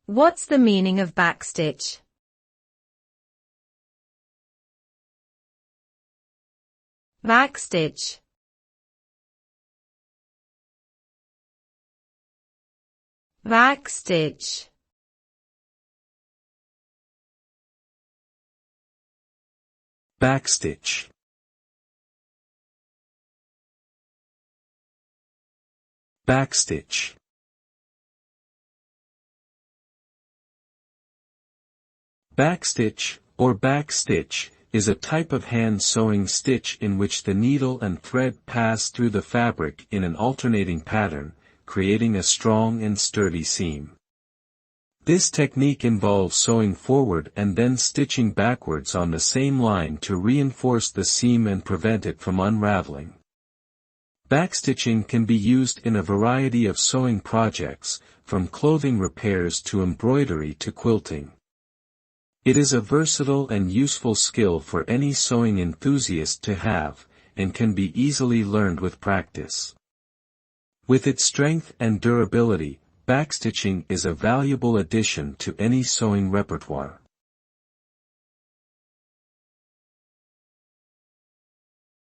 What's the meaning of backstitch? Backstitch. Backstitch. Backstitch. Backstitch. Backstitch, or backstitch, is a type of hand sewing stitch in which the needle and thread pass through the fabric in an alternating pattern, creating a strong and sturdy seam. This technique involves sewing forward and then stitching backwards on the same line to reinforce the seam and prevent it from unraveling. Backstitching can be used in a variety of sewing projects, from clothing repairs to embroidery to quilting. It is a versatile and useful skill for any sewing enthusiast to have, and can be easily learned with practice. With its strength and durability, backstitching is a valuable addition to any sewing repertoire.